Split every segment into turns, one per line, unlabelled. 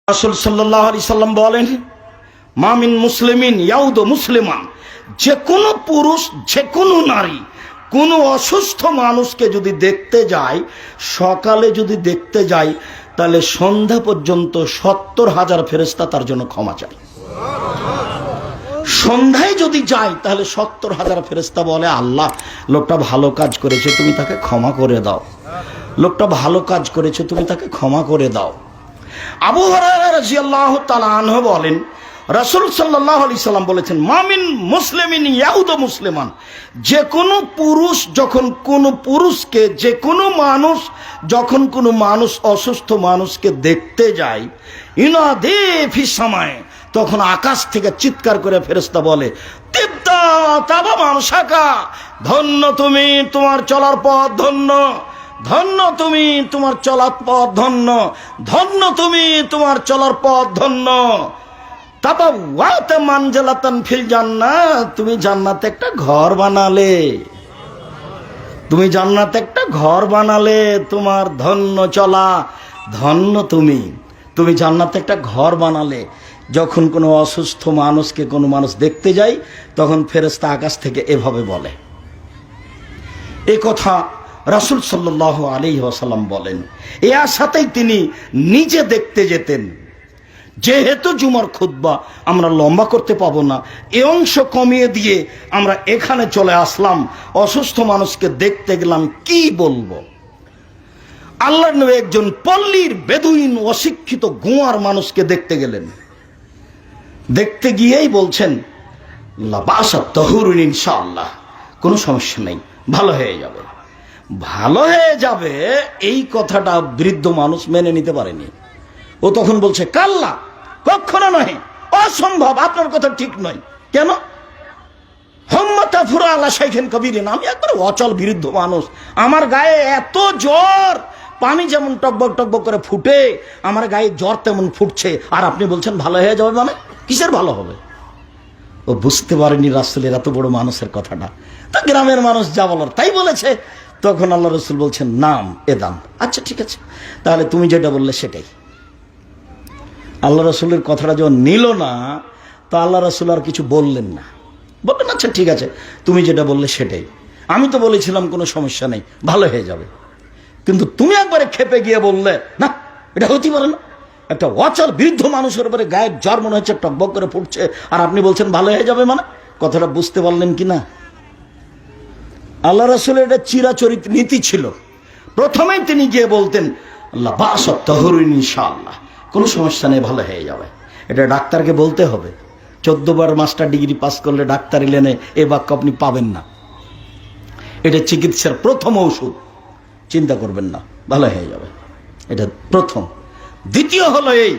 রাসূল সাল্লাল্লাহু আলাইহি সাল্লাম বলেন, মামিন মুসলিমিন ইয়াউদু মুসলিমান, যে কোনো পুরুষ যে কোনো নারী কোনো অসুস্থ মানুষকে যদি দেখতে যায়, সকালে যদি দেখতে যায়, তাহলে সন্ধ্যা পর্যন্ত 70,000 ফেরেশতা তার জন্য ক্ষমা চায়। সন্ধ্যায় যদি যায় তাহলে 70,000 ফেরেশতা বলে, আল্লাহ লোকটা ভালো কাজ করেছে, তুমি তাকে ক্ষমা করে দাও, লোকটা ভালো কাজ করেছে, তুমি তাকে ক্ষমা করে দাও। আবু হুরায়রা রাদিয়াল্লাহু তাআলা আনহু বলেন, রাসূল সাল্লাল্লাহু আলাইহি সাল্লাম বলেছেন, মামিন মুসলিমিন ইয়াউদু মুসলিমান, যে কোনো পুরুষ যখন কোনো পুরুষকে, যে কোনো মানুষ যখন কোনো মানুষ অসুস্থ মানুষকে দেখতে যায়, ইনাদি ফিস সামায়ে, তখন আকাশ থেকে চিৎকার করে ফেরেশতা বলে, তিবতা তাবা মানসাকা, ধন্য তুমি তোমার চলার পথ, ধন্য ধন্য তুমি তোমার চলার পথ, ধন্য ধন্য তুমি তোমার চলার পথ, ধন্য। তাবাওয়াত মানজিলাতান ফিল জান্নাহ, তুমি জান্নাতে একটা ঘর বানালে, তুমি জান্নাতে একটা ঘর বানালে, তোমার ধন্য চলা, ধন্য তুমি, তুমি জান্নাতে একটা ঘর বানালে। যখন কোনো অসুস্থ মানুষকে কোনো মানুষ দেখতে যায়, তখন ফেরেশতা আকাশ থেকে এভাবে বলে। এই কথা রাসূল সাল্লাল্লাহু আলাইহি ওয়াসাল্লাম বলেন। এর সাথেই তিনি নিজে দেখতে যেতেন। যেহেতু জুমার খুতবা আমরা লম্বা করতে পাবো না, এই অংশ কমিয়ে দিয়ে আমরা এখানে চলে আসলাম। অসুস্থ মানুষকে দেখতে গেলাম, কি বলবো। আল্লাহর নবী একজন পল্লীর বেদুইন অশিক্ষিত গোয়ার মানুষকে দেখতে গেলেন। দেখতে গিয়েই বলছেন, লা বাসা তাহুরুন ইনশাআল্লাহ, কোনো সমস্যা নেই, ভালো হয়ে যাবে, ভালো হয়ে যাবে। এই কথাটা বৃদ্ধ মানুষ মেনে নিতে পারেনি। ও তখন বলছে, কাল্লা, কখনো নয়, অসম্ভব, আপনার কথা ঠিক নয়। কেন? হাম্মাতা ফুরা আলা শাইখিন কবিরিন, আমি একবার অচল বৃদ্ধ মানুষ, আমার গায়ে এত জ্বর, পানি যেমন টকবক টকবক করে ফুটে, আমার গায়ে জ্বর তেমন ফুটছে, আর আপনি বলছেন ভালো হয়ে যাবে, মানে কিসের ভালো হবে? ও বুঝতে পারেনি রাসূলের এত বড় মানুষের কথাটা। তা গ্রামের মানুষ যা বলার তাই বলেছে। তখন আল্লাহ রসুল বলছেন, নাম এদাম, আচ্ছা ঠিক আছে, তাহলে তুমি যেটা বললে সেটাই। আল্লাহ রসুলের কথাটা যখন নিল না, তো আল্লাহ রসুল আর কিছু বললেন না, বললেন আচ্ছা ঠিক আছে, তুমি যেটা বললে সেটাই, আমি তো বলেছিলাম কোনো সমস্যা নেই, ভালো হয়ে যাবে। কিন্তু তুমি একবারে খেপে গিয়ে বললে, না এটা হতেই পারে না, একটা অচল বৃদ্ধ মানুষের উপরে গায়ের জ্বর মনে হচ্ছে টকবক করে ফুটছে, আর আপনি বলছেন ভালো হয়ে যাবে, মানে কথাটা বুঝতে পারলেন কি না? আল্লাহ রাসূলের এটা চিরাচরিত নীতি ছিল। প্রথমেই তিনি গিয়ে বলতেন, আল্লাহ বাসা তাহুরুন ইনশাআল্লাহ, কোনো সমস্যা নেই, ভালো হয়ে যাবে। এটা ডাক্তারকে বলতে হবে। 14 বার মাস্টার ডিগ্রি পাস করলে ডাক্তারি লেনে এ বাক্য আপনি পাবেন না। এটা চিকিৎসার প্রথম ঔষধ, চিন্তা করবেন না, ভালো হয়ে যাবে, এটা প্রথম। দ্বিতীয় হলো এই,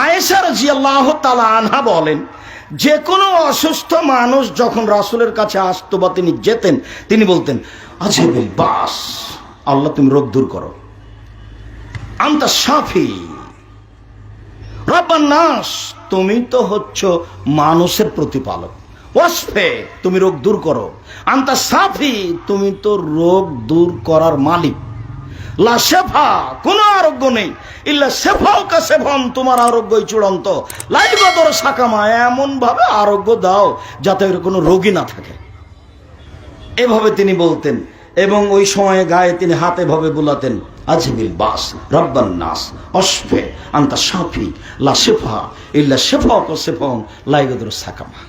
আয়েশা রাদিয়াল্লাহু তাআলা আনহা বলেন, যে কোনো অসুস্থ মানুষ যখন রাসূলের কাছে আসতো বা তিনি যেতেন, তিনি বলতেন, আজহিবিল বাস, আল্লাহ তুমি রোগ দূর করো, আনতা শাফি রাব্বান নাস, তুমি তো হচ্ছ মানুষের প্রতিপালক, ওয়াসফে, তুমি রোগ দূর করো, আনতা শাফি, তুমি তো রোগ দূর করার মালিক, লা শেফা, কোনো আরোগ্য নেই, ইল্লা শেফাও কা শেফান, তোমার আরোগ্যই চূড়ান্ত, লাইবাদর সাকামা, এমন ভাবে আরোগ্য দাও যাতে এর কোনো রোগী না থাকে। এভাবে তিনি বলতেন, এবং ওই সময়ে গায়ে তিনি হাতে ভাবে বুলাতেন, আজহিবিল বাস রাব্বান নাস অশফে আনতা শাফি লা শেফা ইল্লা শেফাও কা শেফান লাইবাদর সাকামা।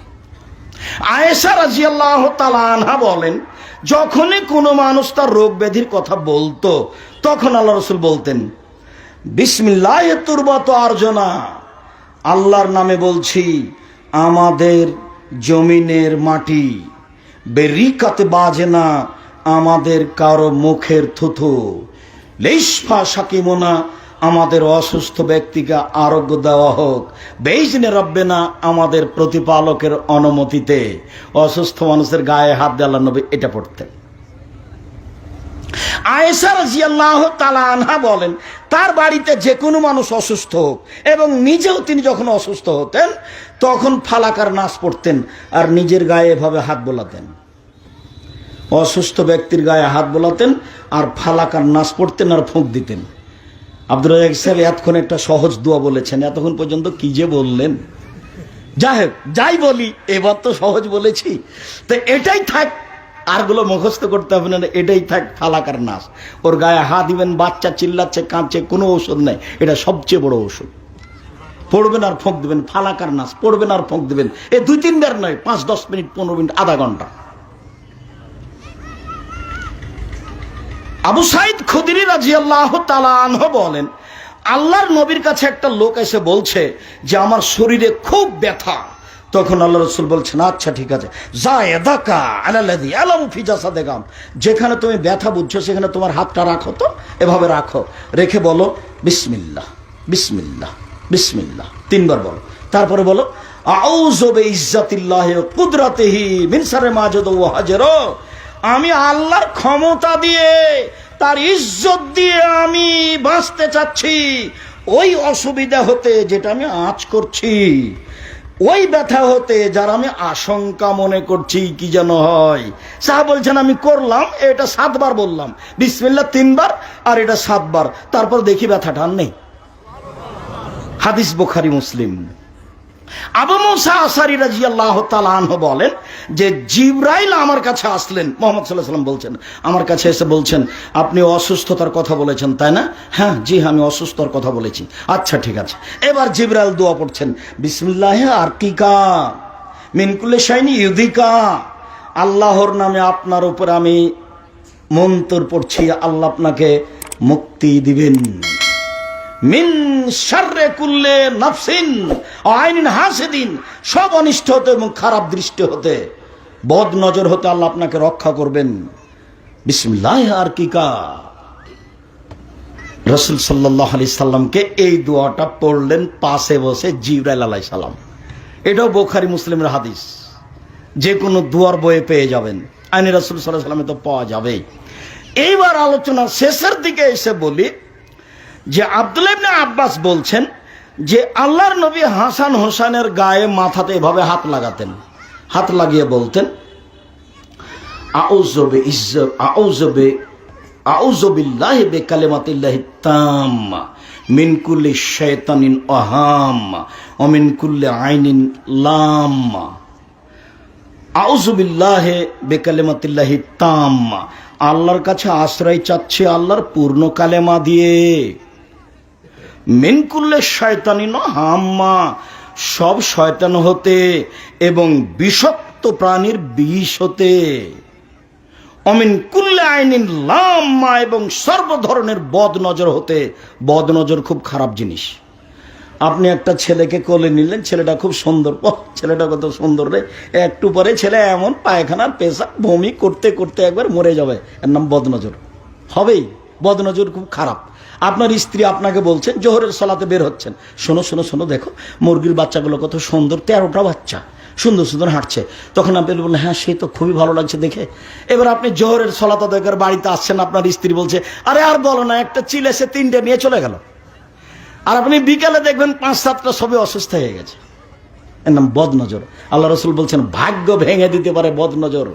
আয়েশা রাদিয়াল্লাহু তাআলা আনহা বলেন, যখনই কোনো মানুষ তার রোগ ব্যাধির কথা বলতো, তখন আল্লাহ রসুল বলতেন, বিসমিল্লাহি তুরবাতু আরজনা, আল্লাহর নামে বলছি, আমাদের জমিনের মাটি, বেরিকাতে বাজে না আমাদের কারো মুখের থুথু, লেশফা সাকিমোনা, আমাদের অসুস্থ ব্যক্তিকে আরোগ্য দেওয়া হোক, বেইজনে রব্বেনা, আমাদের প্রতিপালকের অনুমতিতে। অসুস্থ মানুষের গায়ে হাত দিয়ে আল্লাহর নবী এটা পড়তেন। আয়েশা রাদিয়াল্লাহু তাআলা আনহা বলেন, তার বাড়িতে যে কোনো মানুষ অসুস্থ হোক, এবং নিজেও তিনি যখন অসুস্থ হতেন, তখন ফালাকার নাস পড়তেন আর নিজের গায়ে এভাবে হাত বোলাতেন। অসুস্থ ব্যক্তির গায়ে হাত বোলাতেন আর ফালাকার নাস পড়তেন আর ফুঁক দিতেন। আব্দুর রাজ্জাক সাহেব এতক্ষণ একটা সহজ দোয়া বলেছেন, এতক্ষণ পর্যন্ত কি যে বললেন। যাই হোক, যাই বলি, এবার তো সহজ বলেছি, তো এটাই থাক, আরগুলো মুখস্থ করতে হবে না, এটাই থাক ফালাকার নাস। ওর গায়ে হাত দিবেন, বাচ্চা চিল্লাচ্ছে কাঁদছে, কোনো ওষুধ নাই, এটা সবচেয়ে বড় ওষুধ। পড়বেন আর ফোঁক দিবেন, ফালাকার নাস পড়বেন আর ফোঁক দিবেন, এই 2-3 বার নয়, 5-10 মিনিট, 15 মিনিট, আধা ঘন্টা। আবু সাইদ খুদরি রাদিয়াল্লাহু তাআলা আনহু বলেন, আল্লাহর নবীর কাছে একটা লোক এসে বলছে যে আমার শরীরে খুব ব্যথা। তখন আল্লাহ রাসূল বলছেন, আচ্ছা ঠিক আছে, যায়দাকা আলাল্লাযী আলামু ফি জাসাদিকাম, যেখানে তুমি ব্যথা বুঝছো সেখানে তোমার হাতটা রাখো, তো এভাবে রাখো, রেখে বলো বিসমিল্লাহ বিসমিল্লাহ বিসমিল্লাহ 3 বার বলো। তারপরে বলো আউযু বিইজ্জাতিল্লাহি ওয়া কুদরাতিহি মিন শাররি মা জাদু ওয়া হাজারু, আমি আল্লাহর ক্ষমতা দিয়ে, তার ইজ্জত দিয়ে আমি বাঁচতে চাচ্ছি ওই অসুবিধা হতে যেটা আমি আঁচ করছি, ওই ব্যথা হতে যার আমি আশঙ্কা মনে করছি কি যেন হয়। সাহাবা বলছেন আমি করলাম, এটা 7 বার বললাম, বিসমিল্লাহ 3 বার আর এটা 7 বার, তারপর দেখি ব্যথাটা আর নেই। হাদিস বুখারী মুসলিম। আবু মুসা আশআরী রাদিয়াল্লাহু তাআলা আনহু বলেন যে জিবরাইল আমার কাছে আসলেন, মুহাম্মদ সাল্লাল্লাহু আলাইহি ওয়াসাল্লাম বলছেন, আমার কাছে এসে বলছেন আপনি অসুস্থতার কথা বলেছেন তাই না? হ্যাঁ জি, আমি অসুস্থতার কথা বলেছি। আচ্ছা ঠিক আছে। এবার জিবরাইল দোয়া পড়ছেন, বিসমিল্লাহি আরকিকা মিন কুল্লি শাইইন ইউদিকা, আল্লাহর নামে আপনার উপর আমি মন্ত্র পড়ছি, আল্লাহ আপনাকে মুক্তি দিবেন। মিন শাররি কুল্লি নাফসিন আইনিন হাসিদিন, সব অনিষ্ট হতে এবং খারাপ দৃষ্টি হতে, বদ নজর হতে আল্লাহ আপনাকে রক্ষা করবেন। বিসমিল্লাহি আরকিকা। রাসূল সাল্লাল্লাহু আলাইহি সাল্লামকে এই দোয়াটা পড়লেন পাশে বসে জিবরাইল আলাইহিস সালাম। এটাও বুখারী মুসলিমের হাদিস, যে কোনো দুয়ার বইয়ে পেয়ে যাবেন, আইনে রাসূল সাল্লাল্লাহু আলাইহি সাল্লামে তো পাওয়া যাবেই। এইবার আলোচনার শেষের দিকে এসে বলি যে আব্দুল্লাহ ইবনে আব্বাস বলছেন যে আল্লাহর নবী হাসান হোসেনের গায়ে মাথাতে এভাবে হাত লাগাতেন, হাত লাগিয়ে বলতেন আউযু বিল্লাহি বিকালিমাতিল্লাহি তাম্মা মিন কুল্লি শাইতানিন ওয়াহাম্মা ওয়া মিন কুল্লি আইনিন লাম্মা। আউযু বিল্লাহি বিকালিমাতিল্লাহি তাম্মা, আল্লাহর কাছে আশ্রয় চাচ্ছে আল্লাহর পূর্ণ কালেমা দিয়ে। মিন কুল্লি শাইতানিন হাম্মা, সব শয়তান হতে এবং বিষাক্ত প্রাণীর বিষ হতে। অমিন কুল্লি আইনিন লাম্মা, এবং সর্ব ধরনের বদ নজর হতে। বদ নজর খুব খারাপ জিনিস। আপনি একটা ছেলেকে কোলে নিলেন, ছেলেটা খুব সুন্দর, ছেলেটা কত সুন্দর রে, একটু পরে ছেলে এমন পায়খানার পেশাব বমি করতে করতে একবার মরে যাবে, এর নাম বদনজর। হবেই, বদনজর খুব খারাপ। আপনার স্ত্রী আপনাকে বলছেন, জোহরের সালাতে বের হচ্ছেন, শোনো শোনো শোনো, দেখো মুরগির বাচ্চাগুলো কত সুন্দর, 13টা বাচ্চা সুন্দর সুন্দর হাঁটছে। তখন আপনি বললেন হ্যাঁ সে তো খুবই ভালো লাগছে দেখে। এবার আপনি জোহরের সালাত আদায় করে বাড়িতে আসছেন, আপনার স্ত্রী বলছে আরে আর বলো না, একটা চিল এসে 3টে নিয়ে চলে গেল। আর আপনি বিকালে দেখবেন 5-7টা সবে অসুস্থ হয়ে গেছে, এর নাম বদনজর। আল্লাহ রাসূল বলছেন ভাগ্য ভেঙে দিতে পারে বদনজর,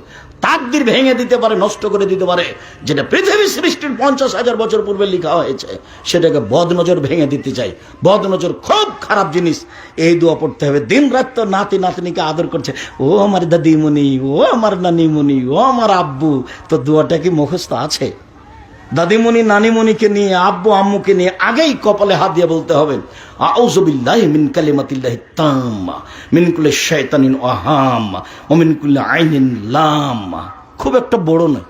তাকদীর ভেঙে দিতে পারে, নষ্ট করে দিতে পারে। যেটা পৃথিবী সৃষ্টির 50,000 বছর পূর্বে লেখা হয়েছে, সেটাকে বদনজর ভেঙে দিতে চাই। বদনজর খুব খারাপ জিনিস। এই দোয়া পড়তে হবে। দিন রাত তো নাতি নাতনিকে আদর করছে, ও আমার দাদিমণি, ও আমার নানিমণি, ও আমার আব্বু। তো দোয়াটা কি মুখস্থ আছে? দাদিমণি নানিমণিকে নিয়ে, আব্বু আম্মুকে নিয়ে আগেই কপালে হাত দিয়ে বলতে হবে আউযু বিল্লাহি মিন কালিমাতিল্লাহি তাম্মা মিন কুল্লি শাইতানিন ওয়াহাম্মা ওয়া মিন কুল্লি আইনিন লাম্মা। খুব একটা বড় নয়,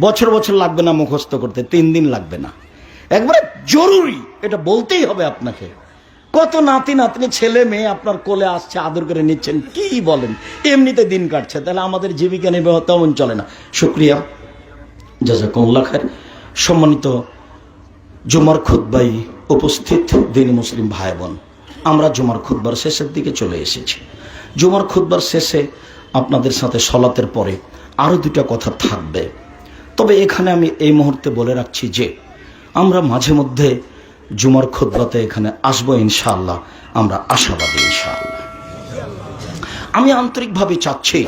বছর বছর লাগবে না মুখস্থ করতে, 3 দিন লাগবে না, একবারে জরুরি, এটা বলতেই হবে আপনাকে। কত নাতি নাতনি ছেলে মেয়ে আপনার কোলে আসছে, আদর করে নিচ্ছেন, কি বলেন, এমনিতে দিন কাটছে, তাহলে আমাদের জীবিকা নির্বাহ তেমন চলে না। শুকরিয়া, জাযাকুমুল্লাহ খায়র। সম্মানিত জুমার খুতবায় উপস্থিত দিনী মুসলিম ভাই বোন, আমরা জুমার খুতবার শেষের দিকে চলে এসেছি। জুমার খুতবার শেষে আপনাদের সাথে সলাতের পরে আরও 2টা কথা থাকবে। তবে এখানে আমি এই মুহূর্তে বলে রাখছি যে আমরা মাঝে মধ্যে জুমার খুতবাতে এখানে আসবো ইনশাআল্লাহ, আমরা আশাবাদী ইনশাআল্লাহ। আমি আন্তরিকভাবে চাচ্ছি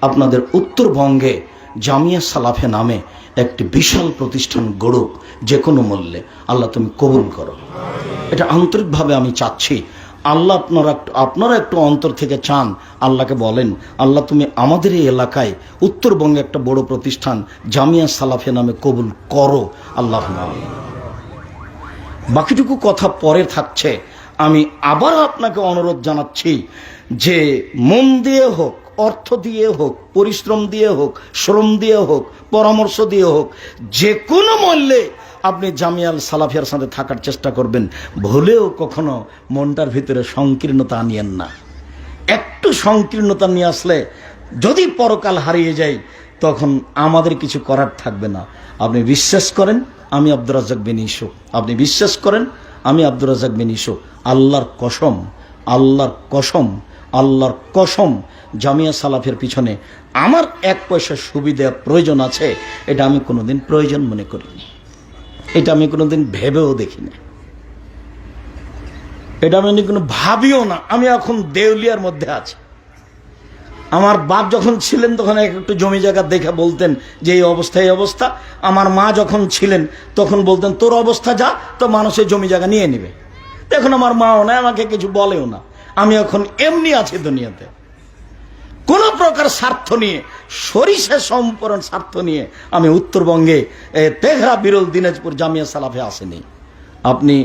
আপনাদের উত্তরবঙ্গে জামিয়া সালাফে নামে একটি বিশাল প্রতিষ্ঠান গড়ুক যে কোনো মূল্যে। আল্লাহ তুমি কবুল করো, এটা আন্তরিকভাবে আমি চাচ্ছি। আল্লাহ আপনারা একটু অন্তর থেকে চান, আল্লাহকে বলেন, আল্লাহ তুমি আমাদের এই এলাকায় উত্তরবঙ্গে একটা বড় প্রতিষ্ঠান জামিয়া সালাফিয়া নামে কবুল করো, আল্লাহ। বাকিটুকু কথা পরে থাকছে। আমি আবার আপনাকে অনুরোধ জানাচ্ছি যে মন দিয়ে হোক, অর্থ দিয়ে হোক, পরিশ্রম দিয়ে হোক, শ্রম দিয়ে হোক, পরামর্শ দিয়ে হোক, যে কোনো মূল্যে আপনি জামিয়াল সালাফিয়ার সাথে থাকার চেষ্টা করবেন। ভুলেও কখনো মনটার ভিতরে সংকীর্ণতা আনিয়েন না। একটু সংকীর্ণতা নিয়ে আসলে যদি পরকাল হারিয়ে যায় তখন আমাদের কিছু করার থাকবে না। আপনি বিশ্বাস করেন আমি আব্দুর রাজ্জাক বিন ইউসুফ, আপনি বিশ্বাস করেন আমি আব্দুর রাজ্জাক বিন ইউসুফ, আল্লাহর কসম, আল্লাহর কসম, আল্লাহর কসম, জামিয়া সালাফের পিছনে আমার এক পয়সা সুবিধা প্রয়োজন আছে এটা আমি কোনোদিন প্রয়োজন মনে করিনি, এটা আমি কোনোদিন ভেবেও দেখিনি, এটা আমি কোনো ভাবিও না। আমি এখন দেউলিয়ার মধ্যে আছি। আমার বাপ যখন ছিলেন তখন একটু জমি জায়গা দেখে বলতেন যে এই অবস্থা, এই অবস্থা। আমার মা যখন ছিলেন তখন বলতেন তোর অবস্থা যা, তো মানুষের জমি জায়গা নিয়ে নিবে। এখন আমার মাও না, আমাকে কিছু বলেও না। আমি এখন এমনি আছি দুনিয়াতে, কোন প্রকার স্বার্থ নিয়ে, সরিষা সম্পূর্ণ স্বার্থ নিয়ে আমি উত্তরবঙ্গে তেঘরা, বিরল, দিনাজপুর জামিয়া সালাফে আসেনি। আপনি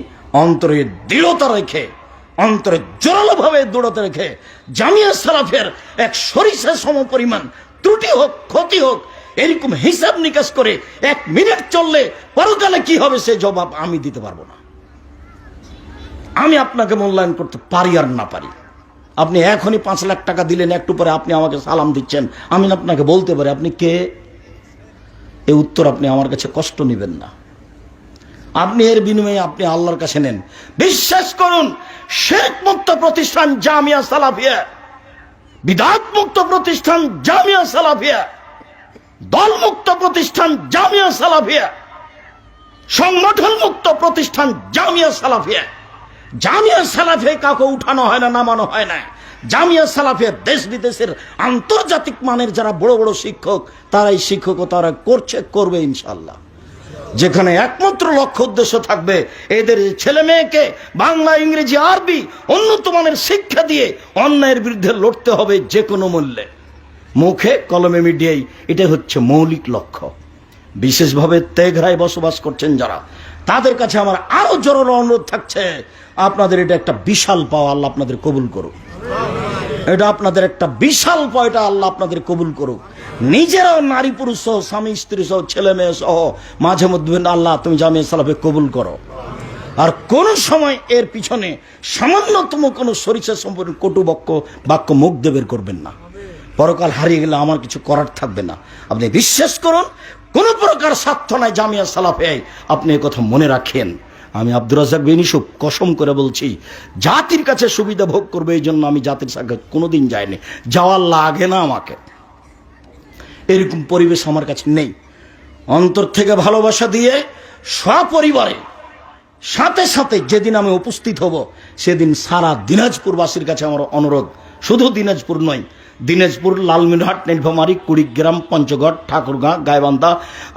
অন্তরে দৃঢ়তা রেখে, অন্তরে জোরালোভাবে দৃঢ়তা রেখে জামিয়া সালাফের এক সরিষা সম পরিমাণ ত্রুটি হোক, ক্ষতি হোক, এরকম হিসাব নিকাশ করে 1 মিনিট চললে পরকালে কি হবে সে জবাব আমি দিতে পারবো না। আমি আপনাকে মূল্যায়ন করতে পারি আর না পারি। আপনি এখনই 5 লাখ টাকা দিলেন, একটু পরে আপনি আমাকে সালাম দিচ্ছেন, আমি আপনাকে বলতে পারি আপনি কে। এই উত্তর আপনি আমার কাছে কষ্ট নেবেন না। আপনি এর বিনিময়ে আপনি আল্লাহর কাছে নেন। বিশ্বাস করুন, শিরক মুক্ত প্রতিষ্ঠান জামিয়া সালাফিয়া, বিদআত মুক্ত প্রতিষ্ঠান জামিয়া সালাফিয়া, দল মুক্ত প্রতিষ্ঠান জামিয়া সালাফিয়া, সংগঠন মুক্ত প্রতিষ্ঠান জামিয়া সালাফিয়া। জামিয়া সালাফিয়া কাউকে উঠানো হয় না, নামানো হয় না। জামিয়া সালাফিয়া দেশ বিদেশের আন্তর্জাতিক মানের যারা বড় বড় শিক্ষক, তারাই শিক্ষকতা করছে, করবে ইনশাআল্লাহ। যেখানে একমাত্র লক্ষ্য উদ্দেশ্য থাকবে এদের ছেলে মেয়েকে বাংলা, ইংরেজি, আরবি উন্নত মানের শিক্ষা দিয়ে অন্যায়ের বিরুদ্ধে লড়তে হবে যে কোনো মূল্যে। মুখে কলমে মিডিয়ায় এটা হচ্ছে মৌলিক লক্ষ্য। বিশেষভাবে তেঘরায় বসবাস করছেন যারা, তাদের কাছে আমার আরো জোরালো অনুরোধ থাকছে, আপনাদের এটা একটা বিশাল পাওয়া, আল্লাহ আপনাদের কবুল করুক। এটা আপনাদের একটা বিশাল পাওয়া, এটা আল্লাহ আপনাদের কবুল করুক। নিজেরাও নারী পুরুষ সহ, স্বামী স্ত্রী সহ, ছেলে মেয়ে সহ মাঝে মধ্যে আল্লাহ তুমি জামিয়া সালাফে কবুল করো। আর কোন সময় এর পিছনে সামান্যতম কোনো সরিষা সম্পর্কে কটু বাক্য মুখ দিয়ে বের করবেন না। পরকাল হারিয়ে গেলে আমার কিছু করার থাকবে না। আপনি বিশ্বাস করুন, কোন প্রকার স্বার্থ নাই জামিয়া সালাফে। আপনি এই কথা মনে রাখেন। আমি আব্দুর রাজ্জাক বিন ইউসুফ কসম করে বলছি, জাতির কাছে সুবিধা ভোগ করবে এই জন্য আমি জাতির সাথে কোনোদিন যাইনি, যাওয়ার লাগে না আমাকে। এরকম পরিবেশ আমার কাছে নেই। অন্তর থেকে ভালোবাসা দিয়ে সপরিবারে সাথে সাথে যেদিন আমি উপস্থিত হব সেদিন সারা দিনাজপুরবাসীর কাছে আমার অনুরোধ, শুধু দিনাজপুর নয়, দিনাজপুর, লালমিনহাট, নীলফামারী, কুড়িগ্রাম, পঞ্চগড়, ঠাকুরগাঁ, গাইবান্ধা,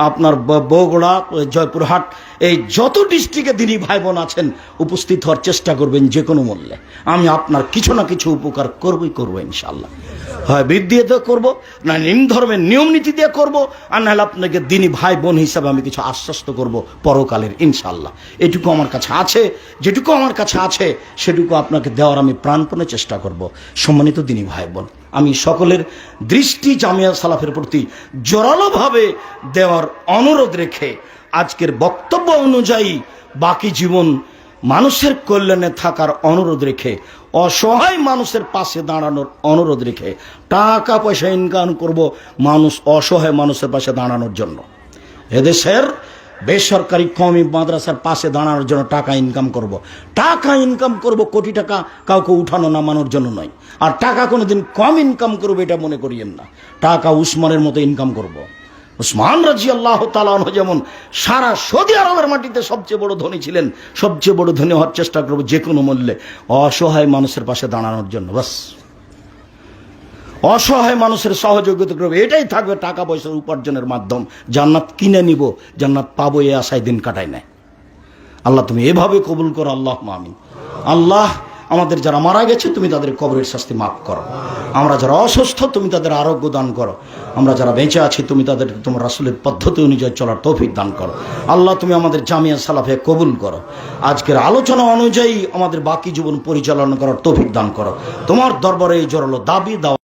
আপনার বগুড়া, জয়পুরহাট, এই যত ডিস্ট্রিক্টে দিনী ভাই বোন আছেন উপস্থিত হওয়ার চেষ্টা করবেন যে কোনো মূল্যে। আমি আপনার কিছু না কিছু উপকার করবই করবো ইনশাআল্লাহ। হয় বিদ দিয়ে করবো, না নিম ধর্মের নিয়ম নীতি দিয়ে করবো, আর নাহলে আপনাকে দিনী ভাই বোন হিসাবে আমি কিছু আশ্বস্ত করব পরকালের ইনশাআল্লাহ। এটুকু আমার কাছে আছে, যেটুকু আমার কাছে আছে সেটুকু আপনাকে দেওয়ার আমি প্রাণপণে চেষ্টা করব। সম্মানিত দিনী ভাই বোন, আমি সকলের দৃষ্টি জামিয়া সালাফের প্রতি জোরালোভাবে দেওয়ার অনুরোধ রেখে আজকের বক্তব্য অনুযায়ী বাকি জীবন মানুষের কল্যাণে থাকার অনুরোধ রেখে, অসহায় মানুষের পাশে দাঁড়ানোর অনুরোধ রেখে, টাকা পয়সা ইনকাম করব মানুষ, অসহায় মানুষের পাশে দাঁড়ানোর জন্য। এদেশের বেসরকারি কওমি মাদ্রাসার পাশে দাঁড়ানোর জন্য টাকা ইনকাম করব। টাকা ইনকাম করব কোটি টাকা কাউকে উঠানো নামানোর জন্য নয়। আর টাকা কোনোদিন কম ইনকাম করবো এটা মনে করিয়েন না। টাকা উসমানের মতো ইনকাম করব। উসমান রাদিয়াল্লাহু তাআলা আনহু যেমন সারা সৌদি আরবের মাটিতে সবচেয়ে বড় ধনী ছিলেন, সবচেয়ে বড় ধনী হওয়ার চেষ্টা করব যে কোনো মূল্যে, অসহায় মানুষের পাশে দাঁড়ানোর জন্য। বাস অসহায় মানুষের সহযোগিতা করবো, এটাই থাকবে টাকা পয়সার উপার্জনের মাধ্যম। জান্নাত কিনে নিব, জান্নাত পাবো এই আশায় দিন কাটাই নাই। আল্লাহ তুমি এভাবে কবুল করো, আল্লাহ আমিন। আল্লাহ আমাদের যারা মারা গেছে তুমি তাদের কবরের শাস্তি মাফ করো। আমরা যারা অসুস্থ তুমি তাদের আরোগ্য দান করো। আমরা যারা বেঁচে আছি তুমি তাদের তোমার রাসূলের পদ্ধতি অনুযায়ী চলার তৌফিক দান করো। আল্লাহ তুমি আমাদের জামিয়া সালাফে কবুল করো। আজকের আলোচনা অনুযায়ী আমাদের বাকি জীবন পরিচালনা করার তৌফিক দান করো। তোমার দরবারে এই জোরালো দাবি দাও।